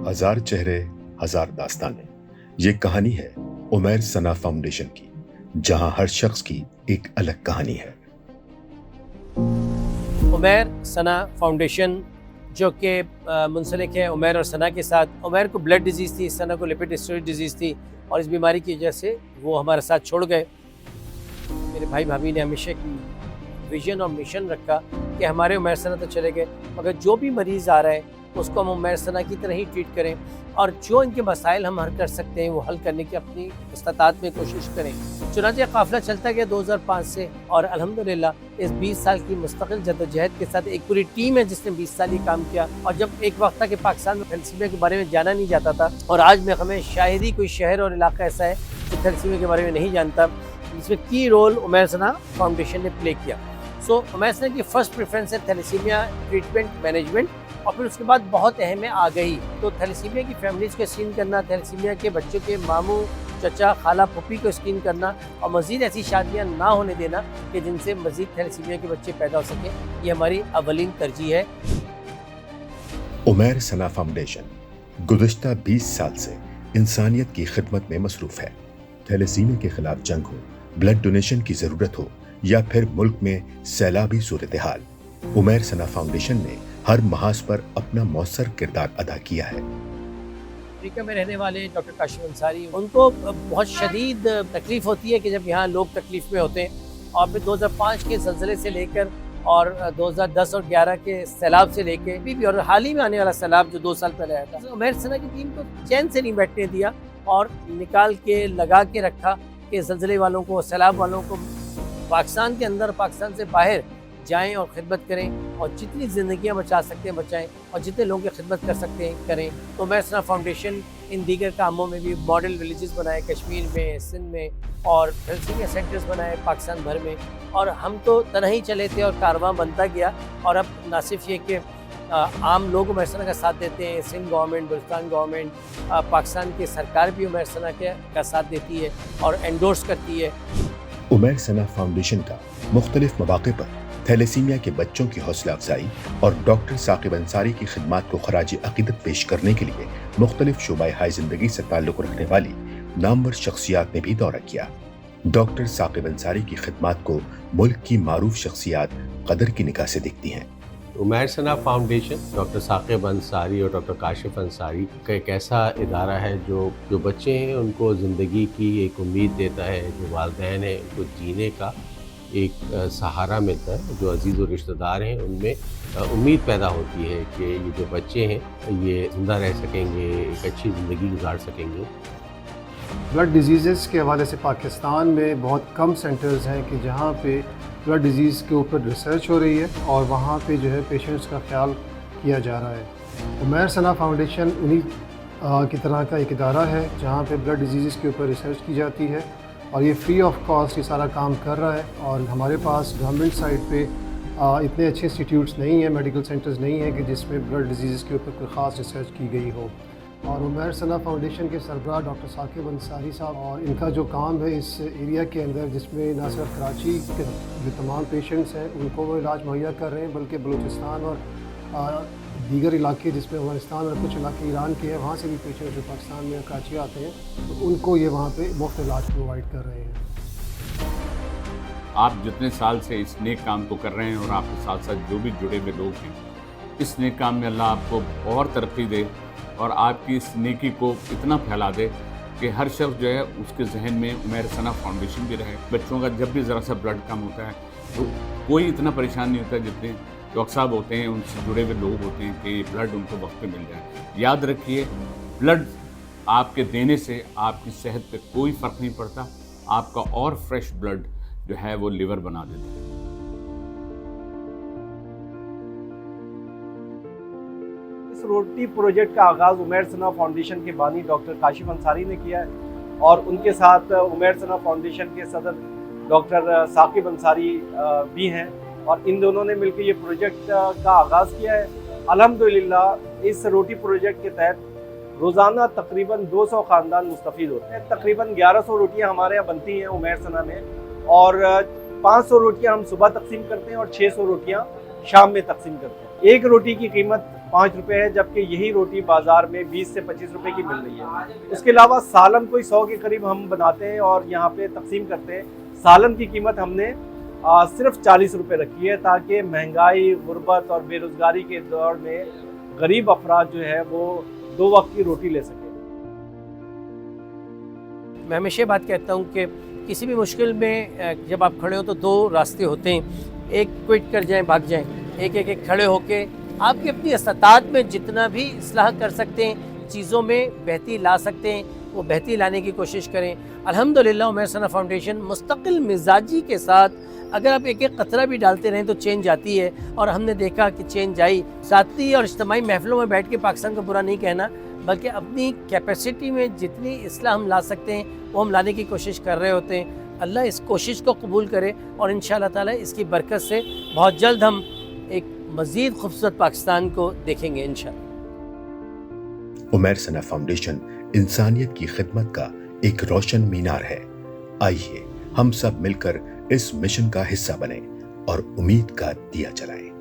हजार चेहरे हजार दास्तानें। ये कहानी है उमैर सना फाउंडेशन की, जहां हर शख्स की एक अलग कहानी है। उमैर सना फाउंडेशन जो कि मुंसलिक है उमैर और सना के साथ। उमैर को ब्लड डिजीज़ थी, सना को लिपिड स्टोरेज डिजीज़ थी और इस बीमारी की वजह से वो हमारे साथ छोड़ गए। मेरे भाई भाभी ने हमेशा एक विजन और मिशन रखा कि हमारे उमैर सना तो चले गए, मगर जो भी मरीज़ आ रहा है उसको हम उमैर सना की तरह ही ट्रीट करें और जो इनके मसाइल हम हल कर सकते हैं वो हल करने की अपनी इस्तादात में कोशिश करें। चुनांचे काफ़िला चलता गया 2005 से और अल्हम्दुलिल्लाह इस 20 साल की मुस्तकिल जद्दोजहद के साथ एक पूरी टीम है जिसने 20 साल ही काम किया। और जब एक वक्त था कि पाकिस्तान में थैलेसीमिया के बारे में जाना नहीं जाता था, और आज में हमें शायद ही कोई शहर और इलाका ऐसा है जो थैलेसीमिया के बारे में नहीं जानता, जिसमें की रोल उमैर सना फाउंडेशन ने प्ले किया। सो उमैर सना की फ़र्स्ट प्रेफरेंस है थैलेसीमिया ट्रीटमेंट मैनेजमेंट, और फिर उसके बाद बहुत अहम है आ गई तो थैलेसीमिया की फैमिलीज़ को स्क्रीन करना, थैलेसीमिया के बच्चों के मामू चचा खाला पुप्पी को स्क्रीन करना, और मज़ीद ऐसी शादियां ना होने देना कि जिनसे मज़ीद थैलेसीमिया के बच्चे पैदा हो सकें। ये हमारी अवलीन तरजीह है। उमैर सना फाउंडेशन गुज़श्ता 20 साल से इंसानियत की खिदमत में मसरूफ़ है। थैलेसीमिया के खिलाफ जंग हो, ब्लड डोनेशन की ज़रूरत हो या फिर मुल्क में सैलाबी सूरत हाल, उमैर सना फाउंडेशन ने हर महाज पर अपना मौसर किरदार अदा किया है। अमेरिका में रहने वाले डॉक्टर काशिफ अंसारी, उनको बहुत शदीद तकलीफ़ होती है कि जब यहाँ लोग तकलीफ़ में होते हैं। और फिर 2005 के ज़लज़ले से लेकर और 2010 और 11 के सैलाब से लेकर भी और हाल ही में आने वाला सैलाब जो 2 साल पहले आया था, उमैर सना की टीम को चैन से नहीं बैठने दिया और निकाल के लगा के रखा कि ज़लज़ले वालों को, सैलाब वालों को पाकिस्तान के अंदर, पाकिस्तान से बाहर जाएं और ख़िदमत करें और जितनी ज़िंदगियां बचा सकते हैं बचाएं और जितने लोगों की खिदमत कर सकते हैं करें। तो उमैर सना फाउंडेशन इन दीगर कामों में भी मॉडल विलेजेस बनाए कश्मीर में, सिंध में, और थैलेसीमिया सेंटर्स बनाए पाकिस्तान भर में। और हम तो तरह ही चले थे और कारवां बनता गया। और अब ना सिर्फ ये कि आम लोग उमैर सना का साथ देते हैं, सिंध गवर्नमेंट, बलूचिस्तान गवर्नमेंट, पाकिस्तान की सरकार भी उमैर सना का साथ देती है और एंडोर्स करती है। उमैर सना फाउंडेशन का मुख्तलिफ मौक़े पर थैलेसीमिया के बच्चों की हौसला अफजाई और डॉक्टर साकिब अंसारी की खिदमत को खराज अकीदत पेश करने के लिए मुख्तलिफ शोबाए हाय ज़िंदगी से ताल्लुक़ रखने वाली नामवर शख्सियात ने भी दौरा किया। डॉक्टर साकिब अंसारी की खिदमत को मुल्क की मारूफ शख्सियात कदर की निगाह से देखती हैं। उमैर सना फाउंडेशन डॉक्टर साकिब अंसारी और डॉक्टर काशिफ अंसारी का एक ऐसा इदारा है जो बच्चे हैं उनको ज़िंदगी की एक उम्मीद देता है, जो वालिदैन हैं उनको जीने का एक सहारा मिलता है, जो अजीज़ और रिश्तेदार हैं उनमें उम्मीद पैदा होती है कि ये जो बच्चे हैं ये ज़िंदा रह सकेंगे, एक अच्छी ज़िंदगी गुजार सकेंगे। ब्लड डिजीज़ के हवाले से पाकिस्तान में बहुत कम सेंटर्स हैं कि जहाँ पे ब्लड डिजीज़ के ऊपर रिसर्च हो रही है और वहाँ पे जो है पेशेंट्स का ख्याल किया जा रहा है। उमैर सना फाउंडेशन उन्हीं की तरह का एक इदारा है जहाँ पे ब्लड डिजीज़ के ऊपर रिसर्च की जाती है और ये फ्री ऑफ कॉस्ट ये सारा काम कर रहा है। और हमारे पास गवर्नमेंट साइड पे इतने अच्छे इंस्टीट्यूट्स नहीं हैं, मेडिकल सेंटर्स नहीं हैं कि जिसमें ब्लड डिजीज़ के ऊपर कोई ख़ास रिसर्च की गई हो। और उमैर सना फाउंडेशन के सरबराह डॉक्टर साकिब अंसारी साहब और इनका जो काम है इस एरिया के अंदर, जिसमें न सिर्फ कराची के जो तमाम पेशेंट्स हैं उनको वो इलाज मुहैया कर रहे हैं, बल्कि बलूचिस्तान और दीगर इलाके जिसमें अफगानिस्तान और कुछ इलाके ईरान के हैं, वहाँ से भी पेशेंट्स जो पाकिस्तान में कराची आते हैं तो उनको ये वहाँ पे मुफ्त इलाज प्रोवाइड कर रहे हैं। आप जितने साल से इस नेक काम को कर रहे हैं और आपके साथ साथ जो भी जुड़े हुए लोग हैं, इस नेक काम में अल्लाह आपको और तरक्की दे और आपकी इस नेकी को इतना फैला दे कि हर शख्स जो है उसके जहन में उमैर सना फाउंडेशन भी रहे। बच्चों का जब भी ज़रा सा ब्लड कम होता है तो कोई इतना परेशान नहीं होता जितने डॉक्टर साहब होते हैं, उनसे जुड़े हुए लोग होते हैं कि ब्लड उनको वक्त पे मिल जाए। याद रखिए, ब्लड आपके देने से आपकी सेहत पे कोई फ़र्क नहीं पड़ता, आपका और फ्रेश ब्लड जो है वो लिवर बना देता है। इस रोटी प्रोजेक्ट का आगाज़ उमैर सना फाउंडेशन के बानी डॉक्टर काशिफ अंसारी ने किया है और उनके साथ उमैर सना फाउंडेशन के सदर डॉक्टर साकिब अंसारी भी हैं और इन दोनों ने मिलकर ये प्रोजेक्ट का आगाज़ किया है। अल्हम्दुलिल्लाह इस रोटी प्रोजेक्ट के तहत रोज़ाना तकरीबन 200 ख़ानदान मुस्तफ़ीद होते हैं। तकरीबन 1100 रोटियां हमारे यहाँ बनती हैं उमैर सना में और 500 रोटियां हम सुबह तकसीम करते हैं और 600 रोटियां शाम में तकसीम करते हैं। एक रोटी की कीमत 5 रुपए है, जबकि यही रोटी बाज़ार में 20 से 25 रुपए की मिल रही है। उसके अलावा सालन कोई 100 के करीब हम बनाते हैं और यहाँ पे तकसीम करते हैं। सालन की कीमत हमने सिर्फ 40 रुपए रखी है, ताकि महंगाई, गुर्बत और बेरोज़गारी के दौर में गरीब अफराद जो है वो 2 वक्त की रोटी ले सकें। मैं हमेशा बात कहता हूँ कि किसी भी मुश्किल में जब आप खड़े हो तो 2 रास्ते होते हैं, एक क्विट कर जाएं, भाग जाएं, एक खड़े होके आपकी अपनी इस्तात में जितना भी इस्लाह कर सकते हैं, चीज़ों में बेहतरी ला सकते हैं, वो बेहतरी लाने की कोशिश करें। अल्हम्दुलिल्लाह उमैर सना फाउंडेशन मुस्तकिल मिजाजी के साथ अगर आप एक कतरा भी डालते रहें तो चेंज आती है, और हमने देखा कि चेंज आई। साथी और इज्तिमाई महफिलों में बैठ के पाकिस्तान का बुरा नहीं कहना, बल्कि अपनी कैपेसिटी में जितनी इस्लाह हम ला सकते हैं वो हम लाने की कोशिश कर रहे होते हैं। अल्लाह इस कोशिश को कबूल करे और इंशाअल्लाह ताला इसकी बरकत से बहुत जल्द हम एक मज़ीद खूबसूरत पाकिस्तान को देखेंगे इंशाअल्लाह। उमैर सना फाउंडेशन इंसानियत की खिदमत का एक रोशन मीनार है। आइए हम सब मिलकर इस मिशन का हिस्सा बने और उम्मीद का दिया जलाएं।